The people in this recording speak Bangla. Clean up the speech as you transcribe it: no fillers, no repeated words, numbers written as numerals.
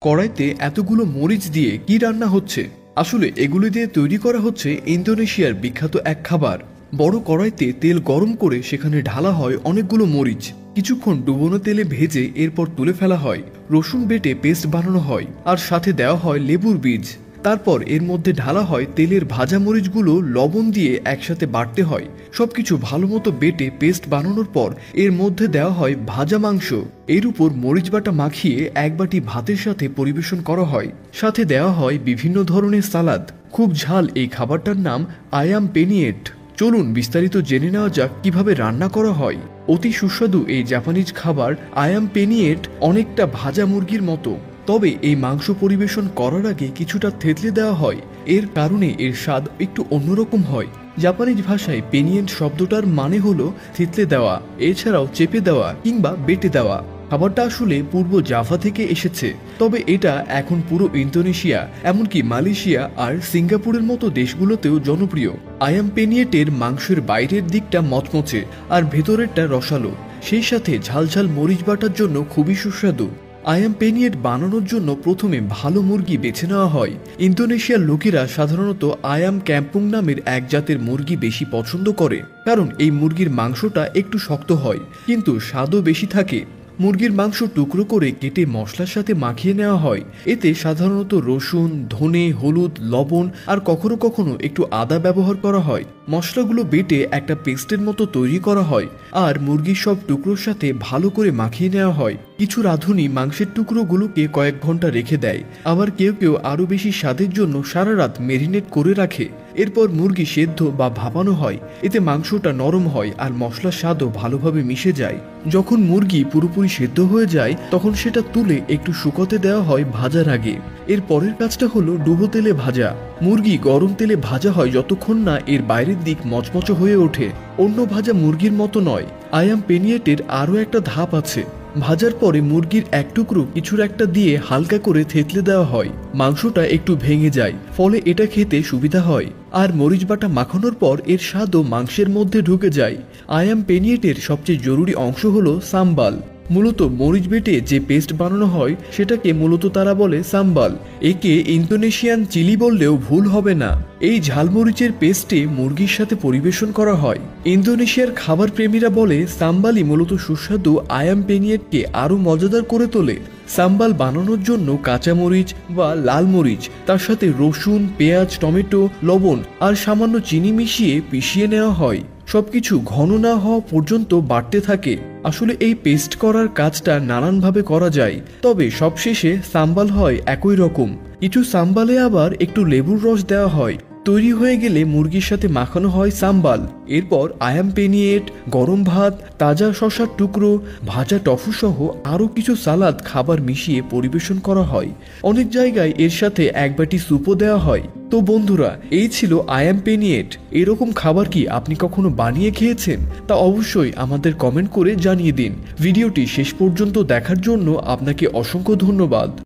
কড়াইতে এতগুলো মরিচ দিয়ে কি রান্না হচ্ছে? আসলে এগুলো দিয়ে তৈরি করা হচ্ছে ইন্দোনেশিয়ার বিখ্যাত এক খাবার। বড় কড়াইতে তেল গরম করে সেখানে ঢালা হয় অনেকগুলো মরিচ। কিছুক্ষণ ডুবোনো তেলে ভেজে এরপর তুলে ফেলা হয়। রসুন বেটে পেস্ট বানানো হয় আর সাথে দেওয়া হয় লেবুর বীজ। তারপর এর মধ্যে ঢালা হয় তেলের ভাজা মরিচগুলো, লবণ দিয়ে একসাথে বাটতে হয়। সবকিছু ভালো মতো বেটে পেস্ট বানানোর পর এর মধ্যে দেওয়া হয় ভাজা মাংস। এর উপর মরিচ বাটা মাখিয়ে এক বাটি ভাতের সাথে পরিবেশন করা হয়। সাথে দেওয়া হয় বিভিন্ন ধরনের সালাদ। খুব ঝাল এই খাবারটার নাম আয়াম পেনিয়েট। চলুন বিস্তারিত জেনে নেওয়া যাক কিভাবে রান্না করা হয়। অতি সুস্বাদু এই জাপানিজ খাবার আয়াম পেনিয়েট অনেকটা ভাজা মুরগির মতো, তবে এই মাংস পরিবেশন করার আগে কিছুটা থেতলে দেওয়া হয়। এর কারণে এর স্বাদ একটু অন্যরকম হয়। জাপানিজ ভাষায় পেনিয়েন্ট শব্দটার মানে হলো থেতলে দেওয়া, এছাড়াও চেপে দেওয়া কিংবা বেটে দেওয়া। খাবারটা আসলে পূর্ব জাভা থেকে এসেছে, তবে এটা এখন পুরো ইন্দোনেশিয়া, এমনকি মালয়েশিয়া আর সিঙ্গাপুরের মতো দেশগুলোতেও জনপ্রিয়। আয়াম পেনিয়েটের মাংসের বাইরের দিকটা মচমচে আর ভেতরেরটা রসালো, সেই সাথে ঝালঝাল মরিচ বাটার জন্য খুবই সুস্বাদু। আয়াম পেনিয়েট বানানোর জন্য প্রথমে ভালো মুরগি বেছে নেওয়া হয়। ইন্দোনেশিয়ার লোকেরা সাধারণত আয়াম ক্যাম্পুং নামের এক জাতের মুরগি বেশি পছন্দ করে, কারণ এই মুরগির মাংসটা একটু শক্ত হয় কিন্তু স্বাদও বেশি থাকে। মুরগির মাংস টুকরো করে কেটে মশলার সাথে মাখিয়ে নেওয়া হয়। এতে সাধারণত রসুন, ধনে, হলুদ, লবণ আর কখনো কখনো একটু আদা ব্যবহার করা হয়। মশলাগুলো বেটে একটা পেস্টের মতো তৈরি করা হয় আর মুরগির সব টুকরোর সাথে ভালো করে মাখিয়ে নেওয়া হয়। কিছু রাঁধুনি মাংসের টুকরোগুলোকে কয়েক ঘন্টা রেখে দেয়, আবার কেউ কেউ আরও বেশি স্বাদের জন্য সারা রাত মেরিনেট করে রাখে। এরপর মুরগি সেদ্ধ বা ভাপানো হয়। এতে মাংসটা নরম হয় আর মশলার স্বাদও ভালোভাবে মিশে যায়। যখন মুরগি পুরোপুরি সেদ্ধ হয়ে যায় তখন সেটা তুলে একটু শুকোতে দেওয়া হয় ভাজার আগে। এর পরের কাজটা হলো ডুবো তেলে ভাজা। মুরগি গরম তেলে ভাজা হয় যতক্ষণ না এর বাইরের দিক মচমচে হয়ে ওঠে। অন্য ভাজা মুরগির মতো নয়, আয়াম পেনিয়েটের আরও একটা ধাপ আছে। ভাজার পরে মুরগির এক টুকরো কিছুর একটা দিয়ে হালকা করে থেতলে দেওয়া হয়। মাংসটা একটু ভেঙে যায়, ফলে এটা খেতে সুবিধা হয়। আর মরিচ বাটা মাখানোর পর এর স্বাদও মাংসের মধ্যে ঢুকে যায়। আয়াম পেনিয়েটের সবচেয়ে জরুরি অংশ হলো সাম্বাল। মূলত মরিচ বেটে যে পেস্ট বানানো হয় সেটাকে মূলত তারা বলে সাম্বাল। একে ইন্দোনেশিয়ান চিলি বললেও ভুল হবে না। এই ঝালমরিচের পেস্টে মুরগির সাথে পরিবেশন করা হয়। ইন্দোনেশিয়ার খাবার প্রেমীরা বলে সাম্বালই মূলত সুস্বাদু আয়াম পেনিয়েটকে আরও মজাদার করে তোলে। সাম্বাল বানানোর জন্য কাঁচামরিচ বা লাল মরিচ, তার সাথে রসুন, পেঁয়াজ, টমেটো, লবণ আর সামান্য চিনি মিশিয়ে পিষিয়ে নেওয়া হয়। সবকিছু ঘন না হওয়া পর্যন্ত বাড়তে থাকে। আসলে এই পেস্ট করার কাজটা নানানভাবে করা যায়, তবে সবশেষে সাম্বাল হয় একই রকম। কিছু সাম্বালে আবার একটু লেবুর রস দেওয়া হয়। তৈরি হয়ে গেলে মুরগির সাথে মাখানো হয় সাম্বাল। এরপর আয়াম পেনিয়েট, গরম ভাত, তাজা শসার টুকরো, ভাজা টফু সহ আরও কিছু সালাদ খাবার মিশিয়ে পরিবেশন করা হয়। অনেক জায়গায় এর সাথে এক বাটি স্যুপও দেওয়া হয়। তো বন্ধুরা, এই ছিল আয়াম পেনিয়েট। এরকম খাবার কি আপনি কখনো বানিয়ে খেয়েছেন? তা অবশ্যই আমাদের কমেন্ট করে জানিয়ে দিন। ভিডিওটি শেষ পর্যন্ত দেখার জন্য আপনাকে অসংখ্য ধন্যবাদ।